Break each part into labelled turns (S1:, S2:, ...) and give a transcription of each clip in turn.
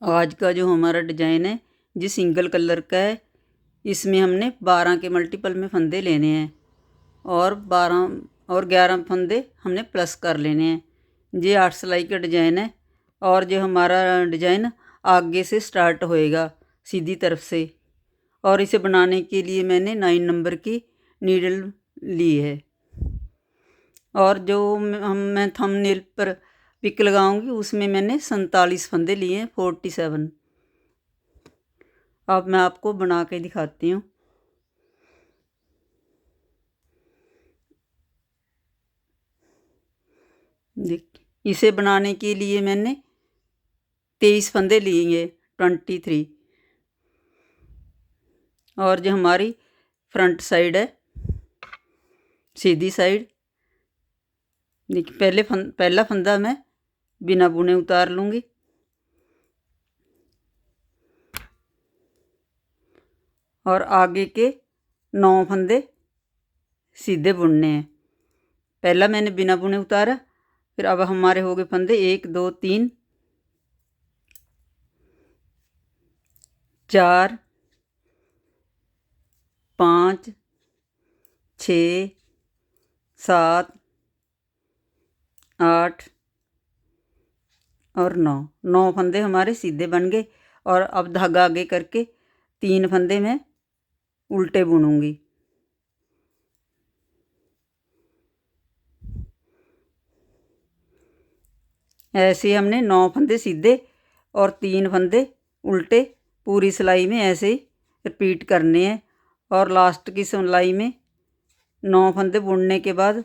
S1: आज का जो हमारा डिजाइन है ये सिंगल कलर का है। इसमें हमने 12 के मल्टीपल में फंदे लेने हैं और 12 और 11 फंदे हमने प्लस कर लेने हैं। ये 8 सिलाई का डिजाइन है और जो हमारा डिजाइन आगे से स्टार्ट होएगा सीधी तरफ से। और इसे बनाने के लिए मैंने 9 नंबर की नीडल ली है और जो मैं थंबनेल पर पिक लगाऊंगी उसमें मैंने 47 फंदे लिए हैं, 47। अब मैं आपको बना के दिखाती हूँ। देखिए, इसे बनाने के लिए मैंने 23 फंदे लिए, 23। और जो हमारी फ्रंट साइड है सीधी साइड, देखिए पहला फंदा मैं बिना बुने उतार लूँगी और आगे के 9 फंदे सीधे बुनने हैं। पहला मैंने बिना बुने उतारा, फिर अब हमारे हो गए फंदे 1 2 3 4 5 6 7 8 और 9 फंदे हमारे सीधे बन गए। और अब धागा आगे करके 3 फंदे मैं उल्टे बुनूंगी। ऐसे हमने 9 फंदे सीधे और 3 फंदे उल्टे पूरी सिलाई में ऐसे ही रिपीट करने हैं। और लास्ट की सिलाई में 9 फंदे बुनने के बाद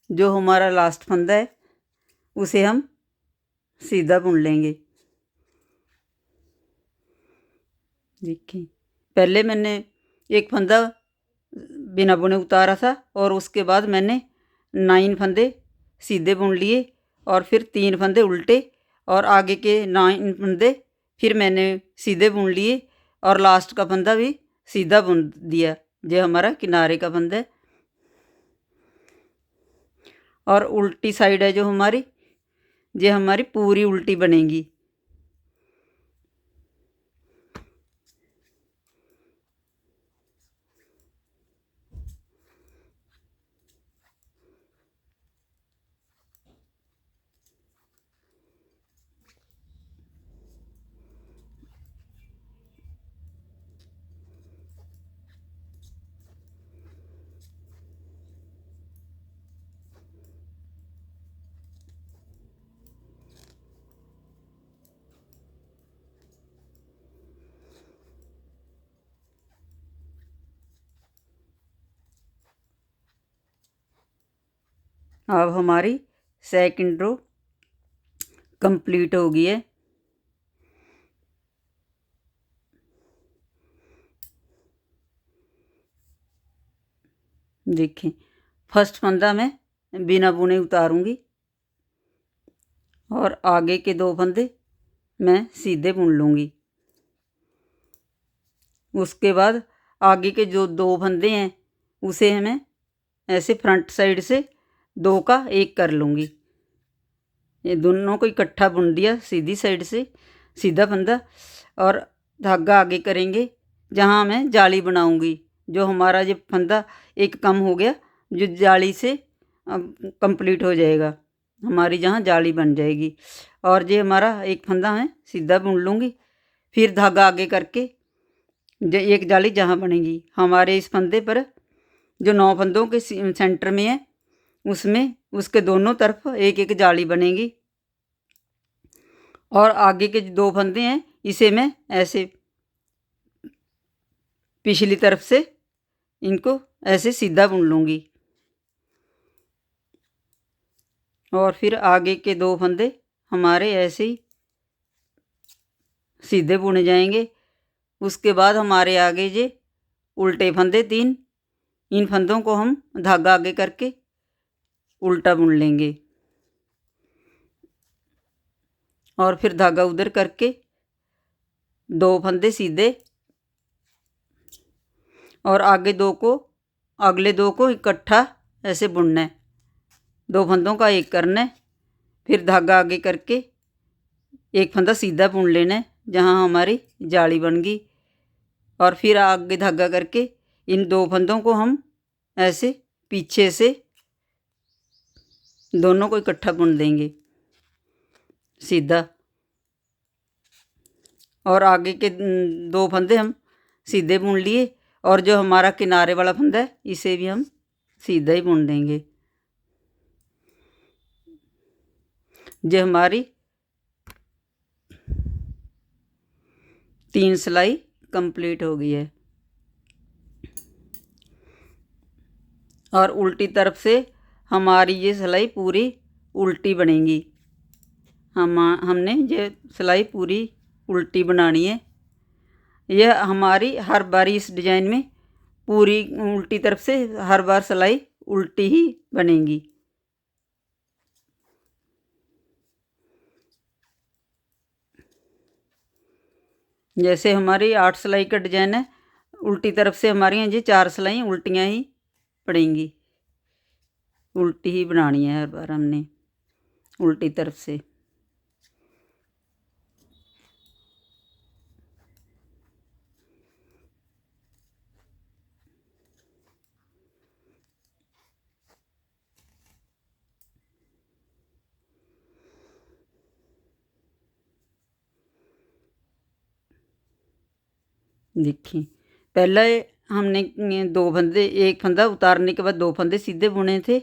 S1: जो हमारा लास्ट फंदा है उसे हम सीधा बुन लेंगे। देखिए, पहले मैंने एक फंदा बिना बुने उतारा था और उसके बाद मैंने 9 फंदे सीधे बुन लिए और फिर 3 फंदे उल्टे और आगे के 9 फंदे फिर मैंने सीधे बुन लिए और लास्ट का फंदा भी सीधा बुन दिया। ये हमारा किनारे का फंदा है। और उल्टी साइड है जो हमारी, ये हमारी पूरी उल्टी बनेगी। अब हमारी सेकंड रो कंप्लीट हो गई है। देखिए, फर्स्ट फंदा मैं बिना बुने उतारूंगी और आगे के 2 फंदे मैं सीधे बुन लूँगी। उसके बाद आगे के जो 2 फंदे हैं उसे मैं ऐसे फ्रंट साइड से 2 का 1 कर लूँगी। ये दोनों को इकट्ठा बुन दिया सीधी साइड से सीधा फंदा और धागा आगे करेंगे जहाँ मैं जाली बनाऊँगी। जो हमारा ये फंदा एक कम हो गया, जो जाली से कंप्लीट हो जाएगा, हमारी जहाँ जाली बन जाएगी। और ये हमारा एक फंदा मैं सीधा बुन लूँगी, फिर धागा आगे करके जो एक जाली जहाँ बनेगी हमारे इस फंदे पर, जो 9 फंदों के सेंटर में है उसमें उसके दोनों तरफ एक एक जाली बनेगी। और आगे के 2 फंदे हैं इसे मैं ऐसे पिछली तरफ से इनको ऐसे सीधा बुन लूँगी और फिर आगे के 2 फंदे हमारे ऐसे ही सीधे बुने जाएंगे। उसके बाद हमारे आगे ये उल्टे फंदे 3, इन फंदों को हम धागा आगे करके उल्टा बुन लेंगे और फिर धागा उधर करके 2 फंदे सीधे और आगे 2 को, अगले 2 को इकट्ठा ऐसे बुनना है। 2 फंदों का 1 करना है, फिर धागा आगे करके एक फंदा सीधा बुन लेना है जहाँ हमारी जाली बन गई। और फिर आगे धागा करके इन 2 फंदों को हम ऐसे पीछे से दोनों को इकट्ठा बुन देंगे सीधा। और आगे के 2 फंदे हम सीधे बुन लिए, और जो हमारा किनारे वाला फंदा है इसे भी हम सीधा ही बुन देंगे। जो हमारी 3 सिलाई कंप्लीट हो गई है। और उल्टी तरफ से हमारी ये सिलाई पूरी उल्टी बनेगी। हमने ये सिलाई पूरी उल्टी बनानी है। यह हमारी हर बार इस डिजाइन में पूरी उल्टी तरफ से हर बार सिलाई उल्टी ही बनेगी। जैसे हमारी 8 सिलाई का डिजाइन है, उल्टी तरफ से हमारी ये 4 सिलाई उल्टियाँ ही पड़ेंगी। उल्टी ही बनानी है हर बार हमने उल्टी तरफ से। देखिए, पहले हमने 2 फंदे, 1 फंदा उतारने के बाद 2 फंदे सीधे बुने थे।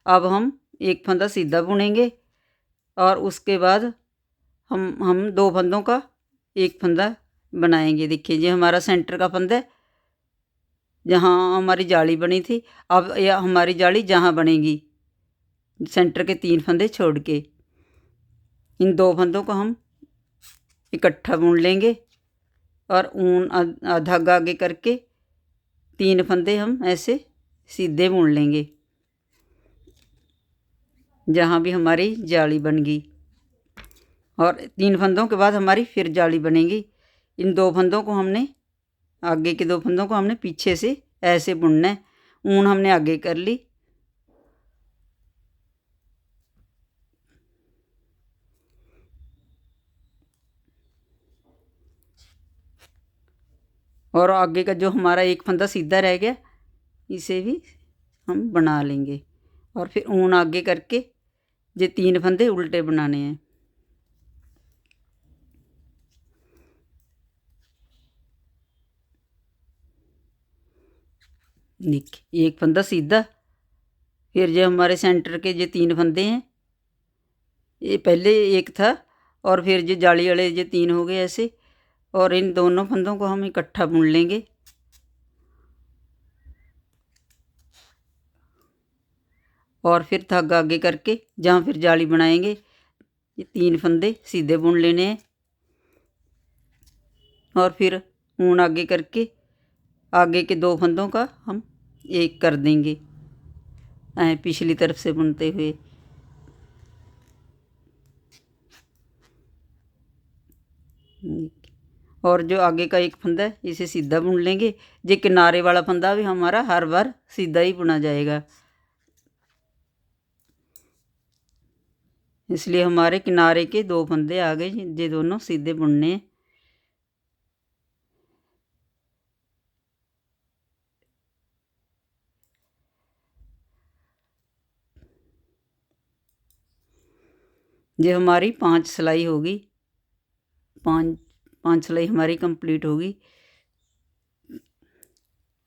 S1: अब हम 1 फंदा सीधा बुनेंगे और उसके बाद हम 2 फंदों का 1 फंदा बनाएंगे। देखिए, ये हमारा सेंटर का फंदा है जहाँ हमारी जाली बनी थी। अब यह हमारी जाली जहाँ बनेगी सेंटर के 3 फंदे छोड़ के, इन 2 फंदों को हम इकट्ठा बुन लेंगे और ऊन धागा आगे करके 3 फंदे हम ऐसे सीधे बुन लेंगे जहाँ भी हमारी जाली बन गई। और 3 फंदों के बाद हमारी फिर जाली बनेगी। इन 2 फंदों को हमने, आगे के 2 फंदों को हमने पीछे से ऐसे बुनना है। ऊन हमने आगे कर ली और आगे का जो हमारा 1 फंदा सीधा रह गया इसे भी हम बना लेंगे। और फिर ऊन आगे करके ये 3 फंदे उल्टे बनाने हैं। देखिए, 1 फंदा सीधा, फिर जो हमारे सेंटर के ये 3 फंदे हैं, ये पहले 1 था और फिर ये जाली वाले ये 3 हो गए ऐसे। और इन दोनों फंदों को हम इकट्ठा बुन लेंगे और फिर धागा आगे करके जहाँ फिर जाली बनाएंगे ये 3 फंदे सीधे बुन लेने हैं। और फिर ऊन आगे करके आगे के 2 फंदों का हम 1 कर देंगे पिछली तरफ से बुनते हुए। और जो आगे का 1 फंदा है इसे सीधा बुन लेंगे। जो किनारे वाला फंदा भी हमारा हर बार सीधा ही बुना जाएगा, इसलिए हमारे किनारे के 2 फंदे आ गए, ये दोनों सीधे बुनने हैं। ये हमारी 5 सिलाई होगी, 5 सिलाई हमारी कंप्लीट होगी।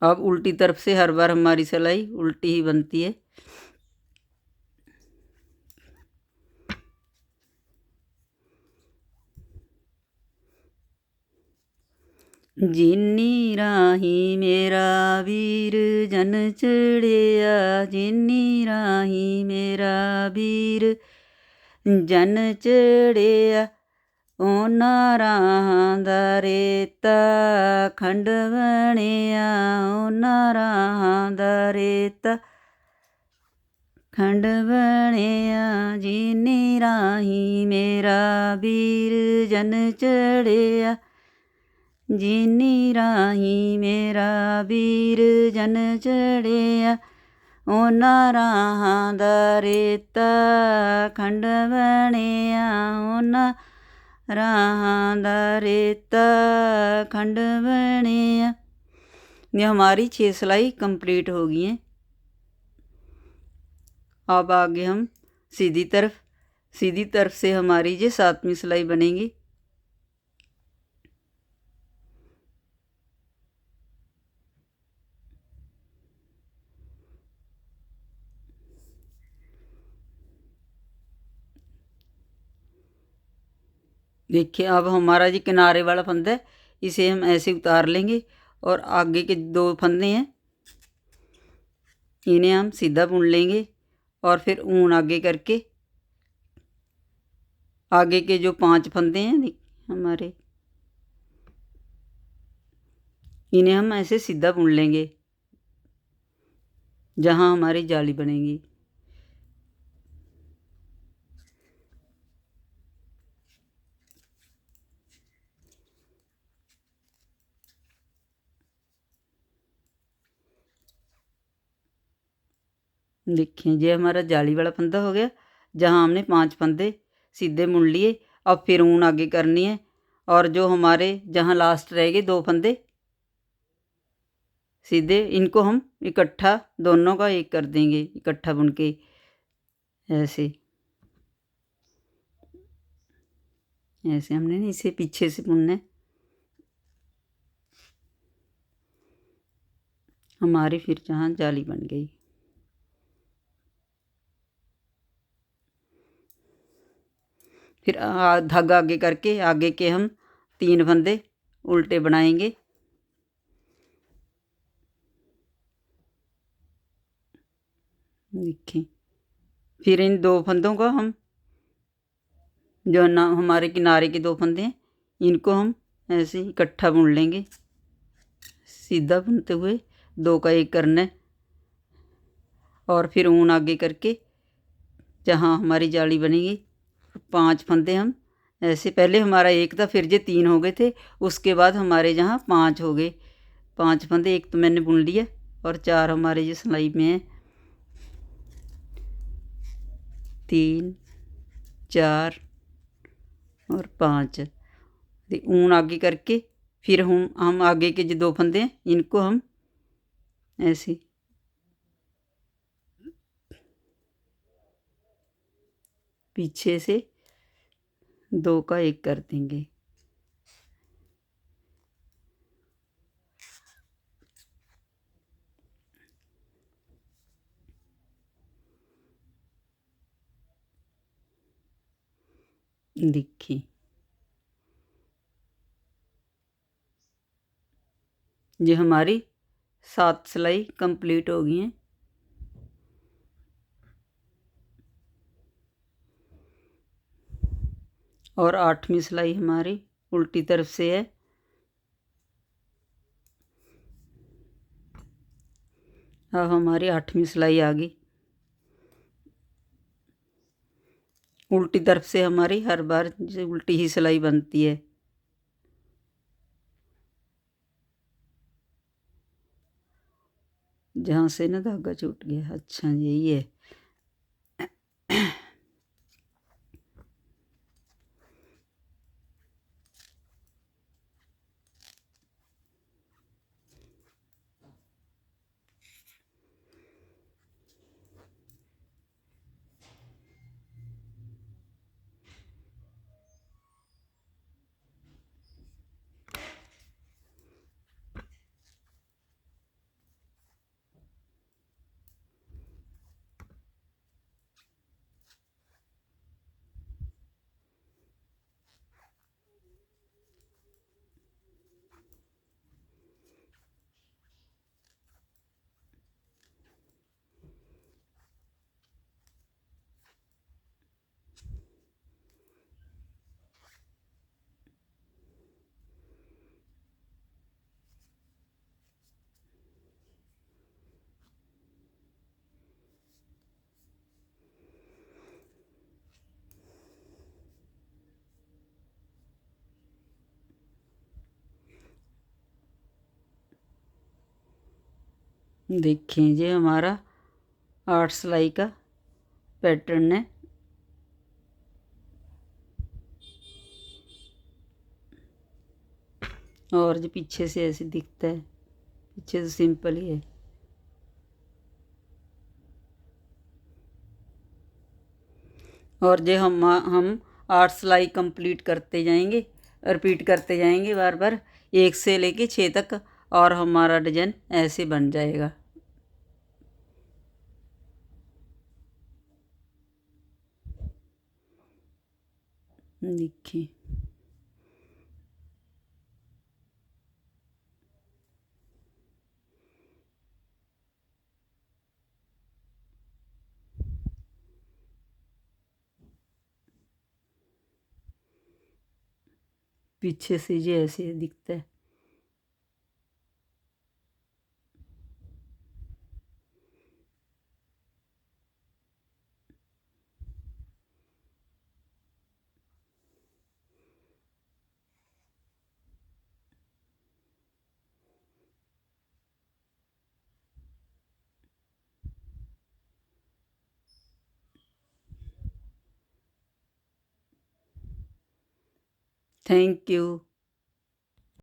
S1: अब उल्टी तरफ से हर बार हमारी सिलाई उल्टी ही बनती है। जिन्नी राही मेरा वीर जन चढ़िया, जिन्नी राही मेरा वीर जन चढ़िया, ਉਹਨਾਂ ਰਾਹਾਂ ਦਾ ਰੇਤਾ ਖੰਡ ਬਣਿਆ, ਉਹਨਾਂ ਰਾਹਾਂ ਦਾ ਰੇਤਾ ਖੰਡ ਬਣਿਆ, ਜਿਨੀ ਰਾਹੀਂ ਮੇਰਾ ਵੀਰ ਜਨ ਚੜਿਆ, ਜਿਨੀ ਰਾਹੀਂ ਮੇਰਾ ਵੀਰ ਜਨ ਚੜਿਆ, ਉਹਨਾਂ ਰਾਹਾਂ ਦਾ ਰੇਤਾ ਖੰਡ ਬਣਿਆ, ਉਹਨਾਂ राहां दा रेता खंड बनिया। ये हमारी 6 सिलाई कंप्लीट हो गई हैं। अब आगे हम सीधी तरफ से हमारी ये 7वीं सिलाई बनेगी। देखिए अब हमारा ये किनारे वाला फंदा है, इसे हम ऐसे उतार लेंगे और आगे के 2 फंदे हैं इन्हें हम सीधा बुन लेंगे और फिर ऊन आगे करके आगे के जो 5 फंदे हैं हमारे, इन्हें हम ऐसे सीधा बुन लेंगे जहाँ हमारी जाली बनेगी। देखिए ये हमारा जाली वाला फंदा हो गया, जहाँ हमने 5 फंदे सीधे बुन लिए। अब फिर ऊन आगे करनी है और जो हमारे जहाँ लास्ट रह गए 2 फंदे सीधे, इनको हम इकट्ठा दोनों का एक कर देंगे, इकट्ठा बुन के ऐसे हमने इसे पीछे से बुनना है। हमारी फिर जहाँ जाली बन गई। फिर धागा आगे करके आगे के हम 3 फंदे उल्टे बनाएंगे। देखिए फिर इन 2 फंदों को हम जो ना हमारे किनारे के 2 फंदे हैं इनको हम ऐसे इकट्ठा बुन लेंगे, सीधा बुनते हुए 2 का एक करना है और फिर ऊन आगे करके जहाँ हमारी जाली बनेगी 5 फंदे हम ऐसे, पहले हमारा 1 था फिर ये 3 हो गए थे, उसके बाद हमारे जहाँ 5 हो गए। 5 फंदे एक तो मैंने बुन लिया और 4 हमारे ये सिलाई में है, 3 4 और 5। ऊन आगे करके फिर हम आगे के जो 2 फंदे हैं इनको हम ऐसे पीछे से 2 का एक कर देंगे। देखिए ये हमारी 7 सिलाई कंप्लीट हो गई हैं। और 8वीं सिलाई हमारी उल्टी तरफ से है। अब हमारी 8वीं सिलाई आ गई। उल्टी तरफ से हमारी हर बार उल्टी ही सिलाई बनती है। जहाँ से ना धागा छूट गया, अच्छा यही है। देखिए ये हमारा 8 सिलाई का पैटर्न है। और जो पीछे से ऐसे दिखता है, पीछे से सिंपल ही है। और जो हम 8 सिलाई कंप्लीट करते जाएंगे, रिपीट करते जाएंगे बार बार, 1 से लेके 6 तक, और हमारा डिजाइन ऐसे बन जाएगा। देखिए, पीछे से ये ऐसे दिखता है। Thank you.